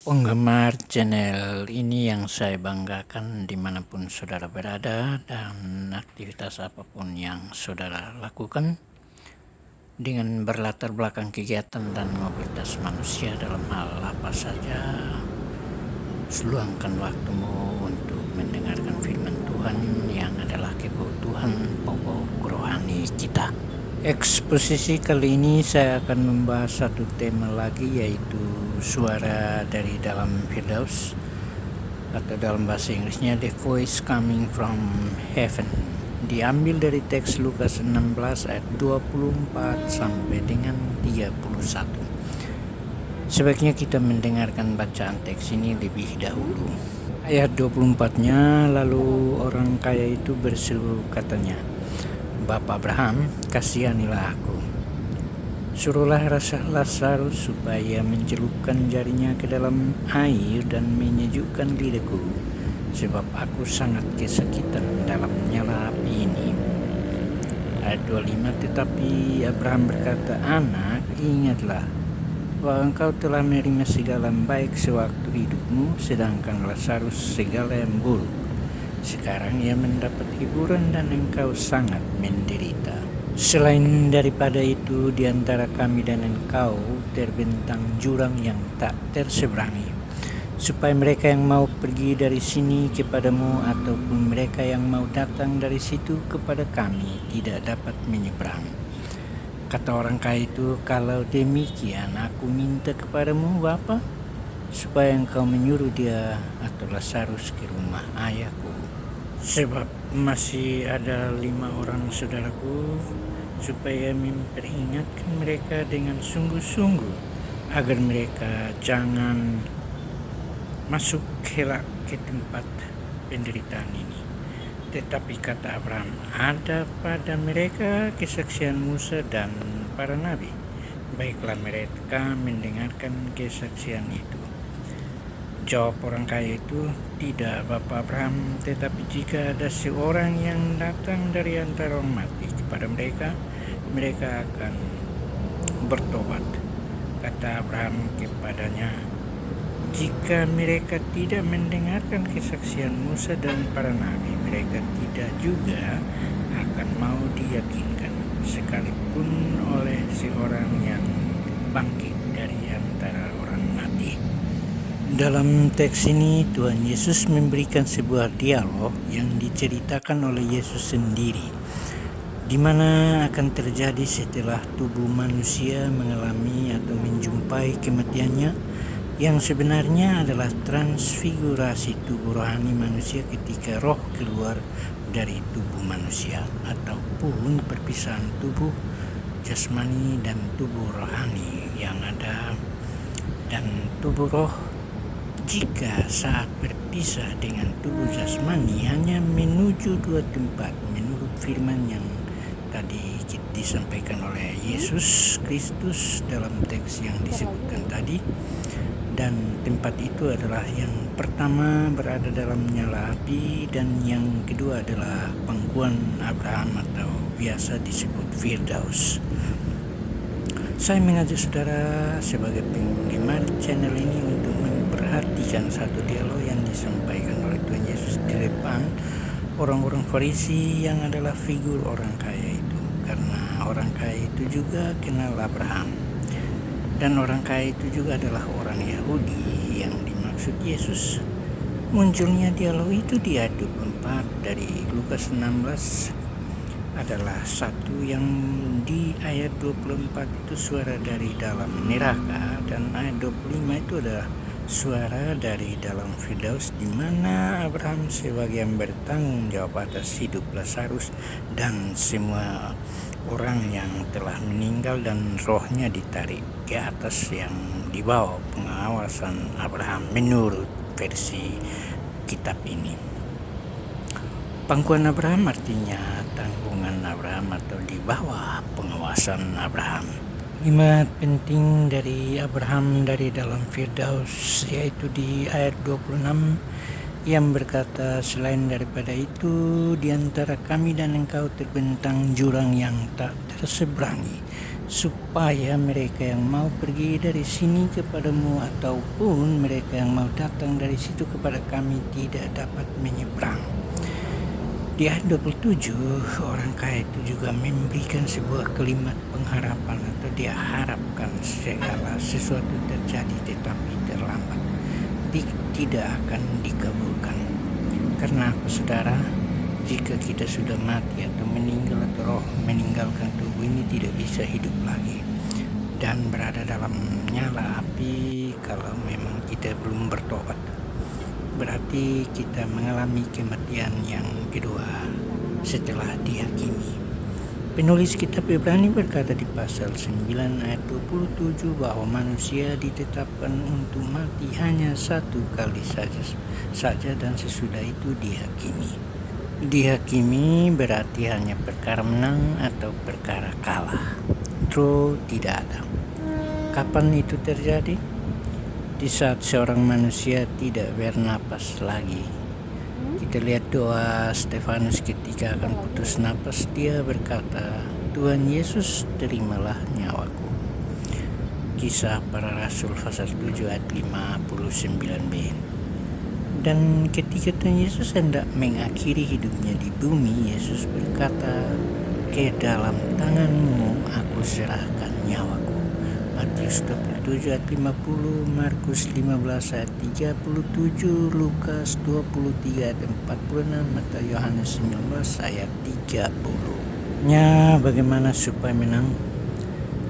Penggemar channel ini yang saya banggakan dimanapun saudara berada dan aktivitas apapun yang saudara lakukan dengan berlatar belakang kegiatan dan mobilitas manusia dalam hal apa saja. Luangkan waktumu untuk mendengarkan firman Tuhan yang adalah kebutuhan pokok rohani kita. Eksposisi kali ini saya akan membahas satu tema lagi, yaitu suara dari dalam Firdaus, atau dalam bahasa Inggrisnya The Voice Coming from Heaven. Diambil dari teks Lukas 16 ayat 24 sampai dengan 31. Sebaiknya kita mendengarkan bacaan teks ini lebih dahulu. Ayat 24-nya, lalu orang kaya itu berseru katanya, "Bapa Abraham, kasihanilah aku. Suruhlah Lazarus supaya mencelupkan jarinya ke dalam air dan menyejukkan lidahku, sebab aku sangat kesakitan dalam nyala api ini." Ayat 25, tetapi Abraham berkata, "Anak, ingatlah bahwa engkau telah menerima segala yang baik sewaktu hidupmu, sedangkan Lazarus segala yang buruk. Sekarang ia mendapat hiburan dan engkau sangat menderita. Selain daripada itu, di antara kami dan engkau terbentang jurang yang tak terseberangi, supaya mereka yang mau pergi dari sini kepadamu ataupun mereka yang mau datang dari situ kepada kami tidak dapat menyeberang." Kata orang kaya itu, "Kalau demikian aku minta kepadamu Bapa, supaya engkau menyuruh dia atau Lazarus ke rumah ayahku. Sebab masih ada 5 orang saudaraku, supaya memperingatkan mereka dengan sungguh-sungguh, agar mereka jangan masuk kelak ke tempat penderitaan ini." Tetapi kata Abraham, "Ada pada mereka kesaksian Musa dan para nabi. Baiklah mereka mendengarkan kesaksian itu." Jawab orang kaya itu, "Tidak, Bapa Abraham, tetapi jika ada seorang yang datang dari antara orang mati kepada mereka, mereka akan bertobat." Kata Abraham kepadanya, "Jika mereka tidak mendengarkan kesaksian Musa dan para nabi, mereka tidak juga akan mau diyakinkan, sekalipun oleh seorang yang bangkit dari antara orang mati." Dalam teks ini Tuhan Yesus memberikan sebuah dialog yang diceritakan oleh Yesus sendiri, di mana akan terjadi setelah tubuh manusia mengalami atau menjumpai kematiannya, yang sebenarnya adalah transfigurasi tubuh rohani manusia ketika roh keluar dari tubuh manusia, ataupun perpisahan tubuh jasmani dan tubuh rohani yang ada. Dan tubuh roh jika saat berpisah dengan tubuh jasmani hanya menuju 2 tempat menurut firman yang tadi disampaikan oleh Yesus Kristus dalam teks yang disebutkan tadi. Dan tempat itu adalah yang pertama berada dalam nyala api, dan yang kedua adalah pangkuan Abraham atau biasa disebut Firdaus. Saya mengajak saudara sebagai penggemar channel ini untuk memperhatikan satu dialog yang disampaikan oleh Tuhan Yesus di depan orang-orang Farisi yang adalah figur orang kaya itu, karena orang kaya itu juga kenal Abraham. Dan orang kaya itu juga adalah orang Yahudi yang dimaksud Yesus. Munculnya dialog itu di ayat 24 dari Lukas 16 adalah satu, yang di ayat 24 itu suara dari dalam neraka, dan ayat 25 itu adalah suara dari dalam Firdaus, di mana Abraham sebagai yang bertanggung jawab atas hidup Lazarus dan semua orang yang telah meninggal dan rohnya ditarik ke atas yang di bawah pengawasan Abraham menurut versi kitab ini. Pangkuan Abraham artinya tanggungan Abraham atau di bawah pengawasan Abraham. Kalimat penting dari Abraham dari dalam Firdaus, yaitu di ayat 26 yang berkata, "Selain daripada itu, di antara kami dan engkau terbentang jurang yang tak terseberangi, supaya mereka yang mau pergi dari sini kepadamu ataupun mereka yang mau datang dari situ kepada kami tidak dapat menyeberang. Di ayat 27, orang kaya itu juga memberikan sebuah kalimat pengharapan atau dia harapkan segala sesuatu terjadi tetapi terlambat, tidak akan dikabulkan. Karena apa, saudara? Jika kita sudah mati atau meninggal atau roh meninggalkan tubuh ini tidak bisa hidup lagi dan berada dalam nyala api kalau memang kita belum bertobat. Berarti kita mengalami kematian yang kedua setelah dihakimi. Penulis kitab Ibrani berkata di pasal 9 ayat 27 bahwa manusia ditetapkan untuk mati hanya satu kali saja dan sesudah itu dihakimi. Dihakimi berarti hanya perkara menang atau perkara kalah. Draw tidak ada. Kapan itu terjadi? Di saat seorang manusia tidak bernapas lagi. Kita lihat doa Stefanus ketika akan putus napas. Dia berkata, Tuhan Yesus, terimalah nyawaku. Kisah Para Rasul pasal 7 ayat 59b. Dan ketika Tuhan Yesus hendak mengakhiri hidupnya di bumi, Yesus berkata, ke dalam tanganmu aku serahkan nyawaku. Matius 27 ayat 50, Markus 15 ayat 37, Lukas 23 ayat 46, atau Yohanes 19 ayat 30. Bagaimana supaya menang?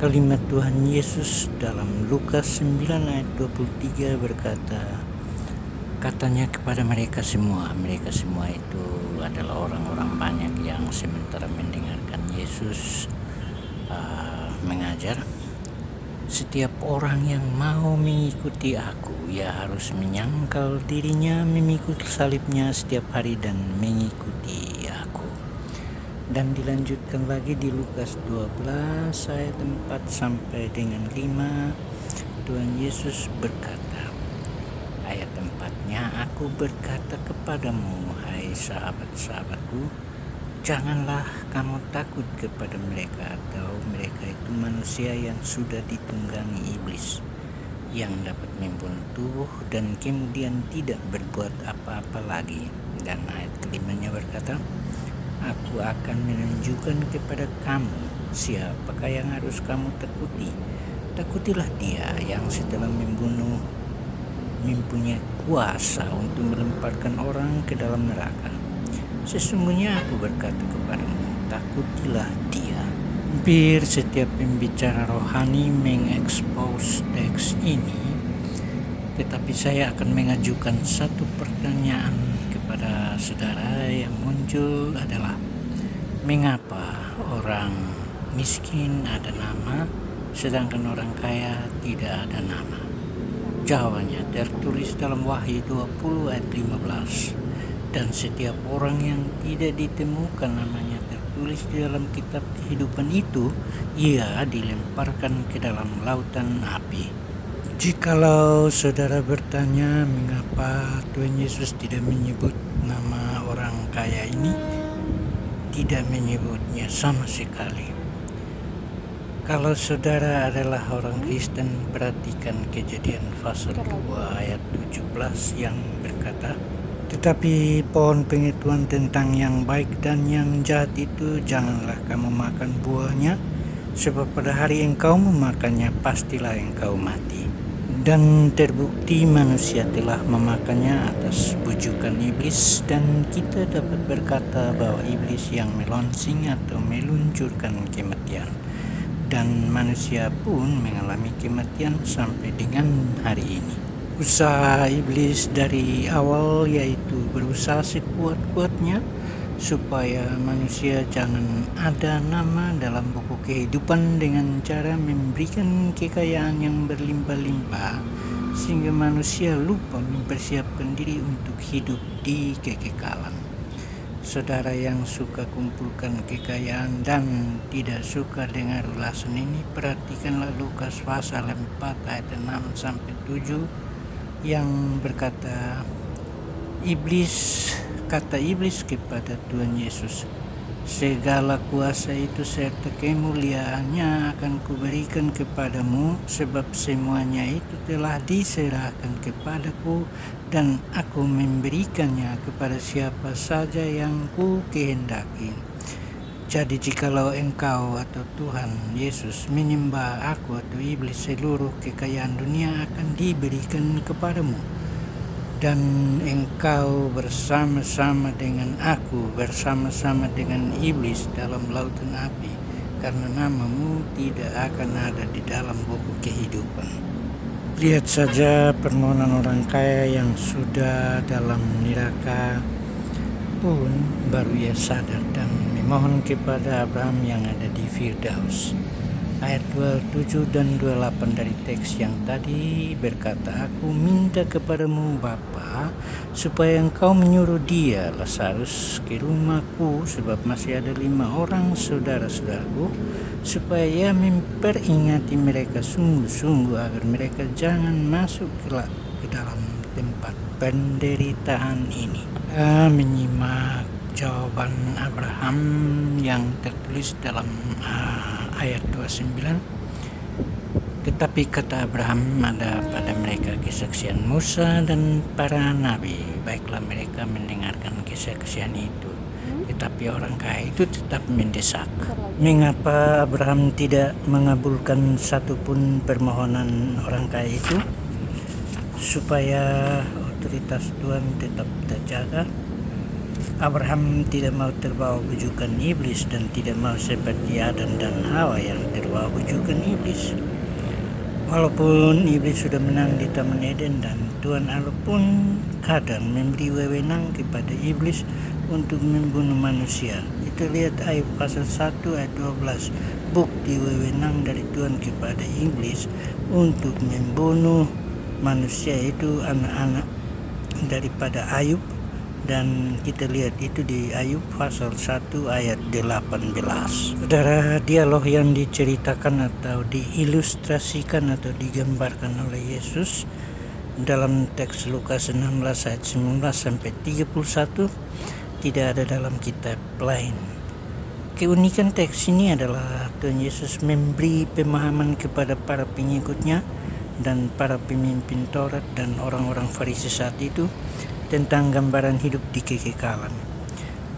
Kalimat Tuhan Yesus dalam Lukas 9 ayat 23 berkata, katanya kepada mereka semua itu adalah orang-orang banyak yang sementara mendengarkan Yesus mengajar. Setiap orang yang mau mengikuti aku, ia harus menyangkal dirinya, memikul salibnya setiap hari dan mengikuti aku. Dan dilanjutkan lagi di Lukas 12 ayat 4 sampai dengan 5, Tuhan Yesus berkata, ayat 4-nya, aku berkata kepadamu, hai sahabat-sahabatku, janganlah kamu takut kepada mereka, atau mereka itu manusia yang sudah ditunggangi iblis, yang dapat membunuh tubuh dan kemudian tidak berbuat apa-apa lagi. Dan ayat kelimanya berkata, aku akan menunjukkan kepada kamu siapakah yang harus kamu takuti. Takutilah dia yang setelah membunuh mempunyai kuasa untuk melemparkan orang ke dalam neraka. Sesungguhnya aku berkata kepadamu, takutilah dia. Hampir setiap pembicara rohani mengekspos teks ini, tetapi saya akan mengajukan satu pertanyaan kepada saudara. Yang muncul adalah, mengapa orang miskin ada nama sedangkan orang kaya tidak ada nama? Jawabannya tertulis dalam Wahyu 20 ayat 15. Dan setiap orang yang tidak ditemukan namanya tertulis di dalam kitab kehidupan itu, ia dilemparkan ke dalam lautan api. Jikalau saudara bertanya mengapa Tuhan Yesus tidak menyebut nama orang kaya ini, tidak menyebutnya sama sekali. Kalau saudara adalah orang Kristen, perhatikan Kejadian pasal 2 ayat 17 yang berkata, tetapi pohon pengetahuan tentang yang baik dan yang jahat itu janganlah kamu makan buahnya, sebab pada hari engkau memakannya pastilah engkau mati. Dan terbukti manusia telah memakannya atas bujukan iblis, dan kita dapat berkata bahwa iblis yang melonsing atau meluncurkan kematian. Dan manusia pun mengalami kematian sampai dengan hari ini. Usaha iblis dari awal yaitu berusaha sekuat-kuatnya supaya manusia jangan ada nama dalam buku kehidupan dengan cara memberikan kekayaan yang berlimpah-limpah, sehingga manusia lupa mempersiapkan diri untuk hidup di kekekalan. Saudara yang suka kumpulkan kekayaan dan tidak suka dengar ulasan ini, perhatikanlah Lukas pasal 4 ayat 6 sampai 7 yang berkata, kata iblis kepada Tuhan Yesus, Segala kuasa itu serta kemuliaannya akan kuberikan kepadamu, sebab semuanya itu telah diserahkan kepadaku, dan aku memberikannya kepada siapa saja yang ku kehendaki. Jadi jikalau engkau atau Tuhan Yesus menyembah aku atau iblis, seluruh kekayaan dunia akan diberikan kepadamu. Dan engkau bersama-sama dengan aku, bersama-sama dengan iblis dalam lautan api, karena namamu tidak akan ada di dalam buku kehidupan. Lihat saja permohonan orang kaya yang sudah dalam neraka pun baru ia sadar dan memohon kepada Abraham yang ada di Firdaus. Ayat 27 dan 28 dari teks yang tadi berkata, aku minta kepadamu Bapa, supaya engkau menyuruh dia, Lazarus, ke rumahku, sebab masih ada 5 orang saudara-saudaraku, supaya ia memperingati mereka sungguh-sungguh agar mereka jangan masuk kelak ke dalam tempat penderitaan ini. Menyimak jawaban Abraham yang tertulis dalam ayat 29. Tetapi kata Abraham, ada pada mereka kesaksian Musa dan para nabi, baiklah mereka mendengarkan kesaksian itu. Tetapi orang kaya itu tetap mendesak. Mengapa Abraham tidak mengabulkan satupun permohonan orang kaya itu? Supaya otoritas Tuhan tetap terjaga. Abraham tidak mau terbawa bujukan iblis dan tidak mau seperti Adam dan Hawa yang terbawa bujukan iblis. Walaupun iblis sudah menang di Taman Eden dan Tuhan Allah pun kadang memberi wewenang kepada iblis untuk membunuh manusia. Kita lihat Ayub pasal 1 ayat 12. Bukti wewenang dari Tuhan kepada iblis untuk membunuh manusia itu anak-anak daripada Ayub. Dan kita lihat itu di Ayub pasal 1 ayat 18. Saudara, dialog yang diceritakan atau diilustrasikan atau digambarkan oleh Yesus dalam teks Lukas 16 ayat 19 sampai 31 tidak ada dalam kitab lain. Keunikan teks ini adalah Tuhan Yesus memberi pemahaman kepada para pengikutnya dan para pemimpin Taurat dan orang-orang Farisi saat itu tentang gambaran hidup di kekekalan.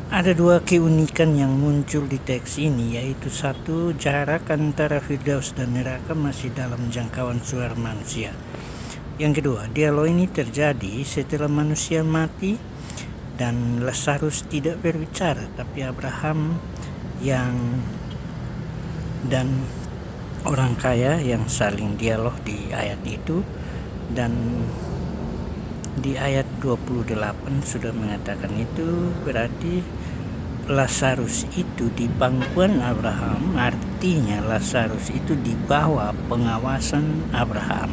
Ada 2 keunikan yang muncul di teks ini, yaitu 1, jarak antara Firdaus dan neraka masih dalam jangkauan suara manusia. Yang kedua, dialog ini terjadi setelah manusia mati dan Lazarus tidak berbicara, tapi Abraham dan orang kaya yang saling dialog di ayat itu. Dan di ayat 28 sudah mengatakan itu, berarti Lazarus itu di pangkuan Abraham, artinya Lazarus itu di bawah pengawasan Abraham.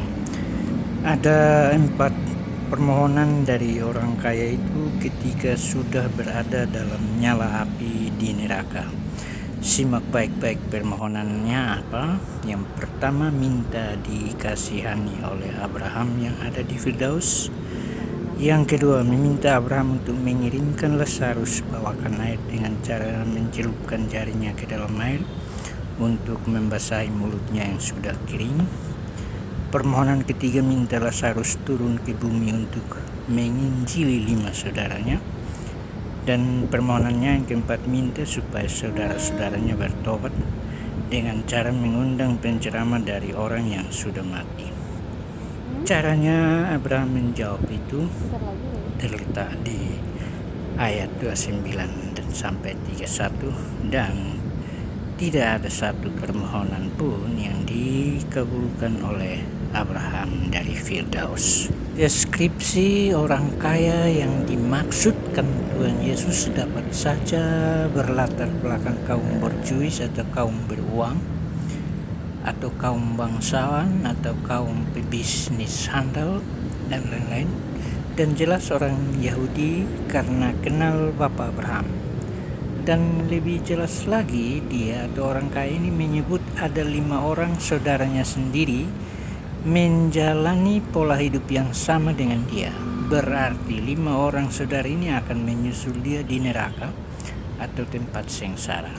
Ada 4 permohonan dari orang kaya itu ketika sudah berada dalam nyala api di neraka. Simak baik-baik permohonannya apa. Yang pertama, minta dikasihani oleh Abraham yang ada di Firdaus. Yang kedua, meminta Abraham untuk mengirimkan Lazarus bawakan air dengan cara mencelupkan jarinya ke dalam air untuk membasahi mulutnya yang sudah kering. Permohonan ketiga, minta Lazarus turun ke bumi untuk menginjili 5 saudaranya. Dan permohonannya yang keempat, minta supaya saudara-saudaranya bertobat dengan cara mengundang penceramah dari orang yang sudah mati. Caranya Abraham menjawab itu terletak di ayat 29 dan sampai 31, dan tidak ada satu permohonan pun yang dikabulkan oleh Abraham dari Firdaus. Deskripsi orang kaya yang dimaksudkan Tuhan Yesus dapat saja berlatar belakang kaum borjuis atau kaum beruang, atau kaum bangsawan, atau kaum pebisnis handal, dan lain-lain. Dan jelas orang Yahudi karena kenal Bapa Abraham. Dan lebih jelas lagi, dia atau orang kaya ini menyebut ada 5 orang saudaranya sendiri menjalani pola hidup yang sama dengan dia. Berarti 5 orang saudara ini akan menyusul dia di neraka atau tempat sengsara.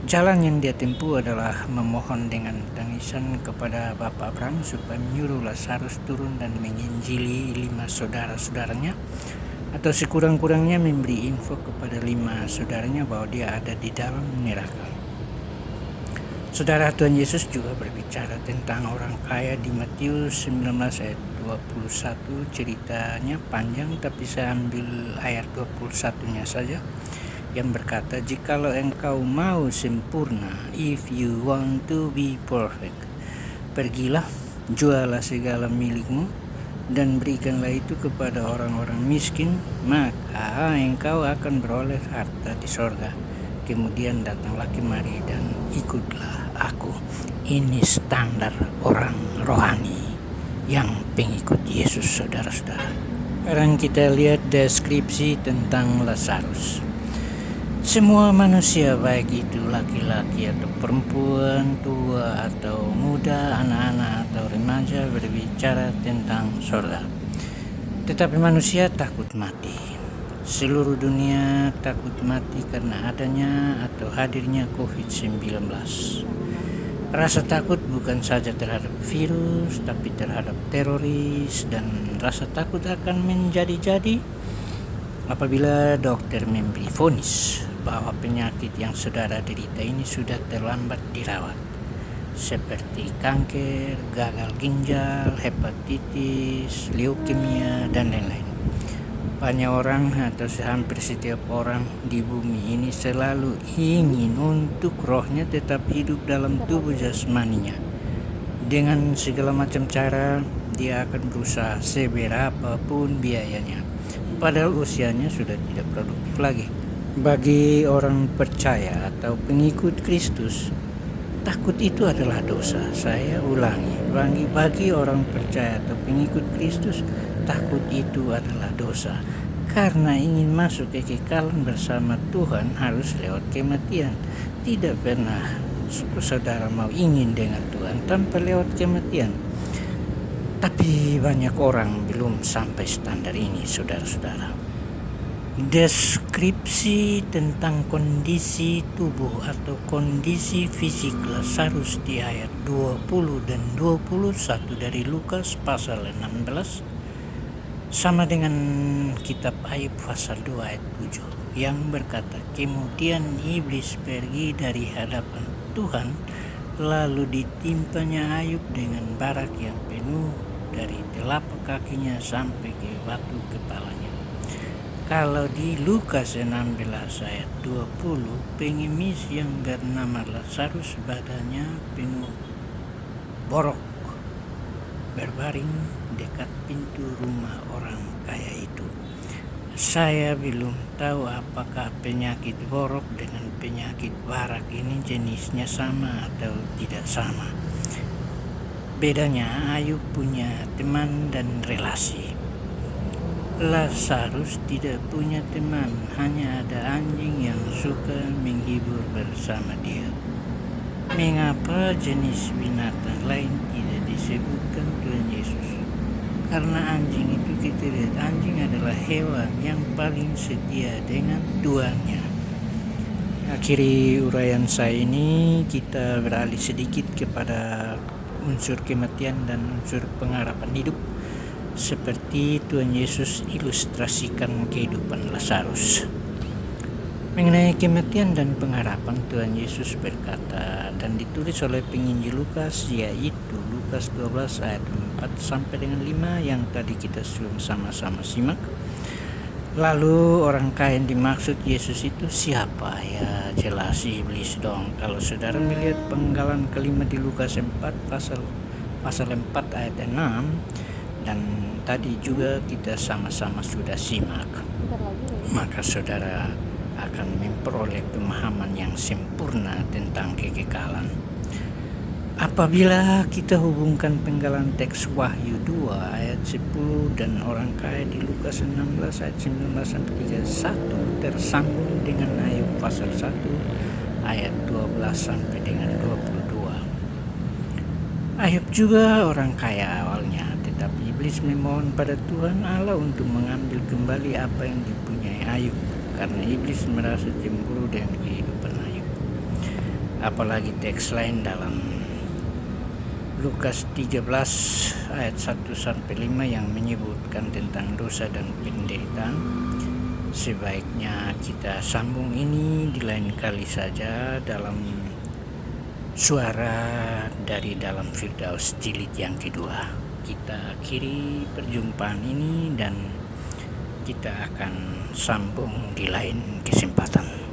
Jalan yang dia tempuh adalah memohon dengan tangisan kepada Bapa Abraham supaya menyuruh Lazarus turun dan menginjili 5 saudara-saudaranya, atau sekurang-kurangnya memberi info kepada 5 saudaranya bahwa dia ada di dalam neraka. Saudara, Tuhan Yesus juga berbicara tentang orang kaya di Matius 19 ayat 21. Ceritanya panjang, tapi saya ambil ayat 21-nya saja, yang berkata, "Jikalau engkau mau sempurna, if you want to be perfect, pergilah, jualah segala milikmu, dan berikanlah itu kepada orang-orang miskin, maka engkau akan beroleh harta di sorga. Kemudian datanglah kemari dan ikutlah aku." Ini standar orang rohani yang pengikut Yesus, saudara-saudara. Sekarang kita lihat deskripsi tentang Lazarus. Semua manusia, baik itu laki-laki atau perempuan, tua atau muda, anak-anak atau remaja, berbicara tentang surga. Tetapi manusia takut mati. Seluruh dunia takut mati karena adanya atau hadirnya COVID-19. Rasa takut bukan saja terhadap virus, tapi terhadap teroris, dan rasa takut akan menjadi-jadi apabila dokter memberi vonis bahwa penyakit yang saudara derita ini sudah terlambat dirawat, seperti kanker, gagal ginjal, hepatitis, leukemia, dan lain-lain. Banyak orang atau hampir setiap orang di bumi ini selalu ingin untuk rohnya tetap hidup dalam tubuh jasmaninya. Dengan segala macam cara, dia akan berusaha seberapapun biayanya, padahal usianya sudah tidak produktif lagi. Bagi orang percaya atau pengikut Kristus, takut itu adalah dosa. Saya ulangi, bagi orang percaya atau pengikut Kristus, takut itu adalah dosa. Karena ingin masuk kekekalan bersama Tuhan harus lewat kematian. Tidak pernah saudara mau ingin dengan Tuhan tanpa lewat kematian. Tapi banyak orang belum sampai standar ini, saudara-saudara. Deskripsi tentang kondisi tubuh atau kondisi fisik Lazarus di ayat 20 dan 21 dari Lukas pasal 16 sama dengan kitab Ayub pasal 2 ayat 7 yang berkata, "Kemudian iblis pergi dari hadapan Tuhan, lalu ditimpanya Ayub dengan barak yang penuh dari telapak kakinya sampai ke batu kepalanya." Kalau di Lukas 16 ayat 20, pengemis yang bernama Lazarus badannya penuh borok berbaring dekat pintu rumah orang kaya itu. Saya belum tahu apakah penyakit borok dengan penyakit barak ini jenisnya sama atau tidak sama. Bedanya, Ayub punya teman dan relasi. Lazarus tidak punya teman, hanya ada anjing yang suka menghibur bersama dia. Mengapa jenis binatang lain tidak disebutkan Tuhan Yesus? Karena anjing itu, kita lihat, anjing adalah hewan yang paling setia dengan tuannya. Akhiri uraian saya ini, kita beralih sedikit kepada unsur kematian dan unsur pengharapan hidup, seperti Tuhan Yesus ilustrasikan kehidupan Lazarus. Mengenai kematian dan pengharapan, Tuhan Yesus berkata, dan ditulis oleh penginjil Lukas, yaitu Lukas 12 ayat 4 sampai dengan 5 yang tadi kita sudah sama-sama simak. Lalu orang kaya yang dimaksud Yesus itu siapa? Ya jelas iblis dong. Kalau saudara melihat penggalan kelima di Lukas 4 pasal 4 ayat 6, dan tadi juga kita sama-sama sudah simak, maka saudara akan memperoleh pemahaman yang sempurna tentang kekekalan. Apabila kita hubungkan penggalan teks Wahyu 2 ayat 10 dan orang kaya di Lukas 16 ayat 19 sampai 31 tersambung dengan Ayub pasal 1 ayat 12 sampai dengan 22. Ayub juga orang kaya awalnya, tetapi iblis memohon pada Tuhan Allah untuk mengambil kembali apa yang dipunyai Ayub karena iblis merasa cemburu dengan kehidupan Ayub. Apalagi teks lain dalam Lukas 13 ayat 1-5 yang menyebutkan tentang dosa dan penderitaan. Sebaiknya kita sambung ini di lain kali saja dalam suara dari dalam Firdaus jilid yang kedua. Kita akhiri perjumpaan ini dan kita akan sambung di lain kesempatan.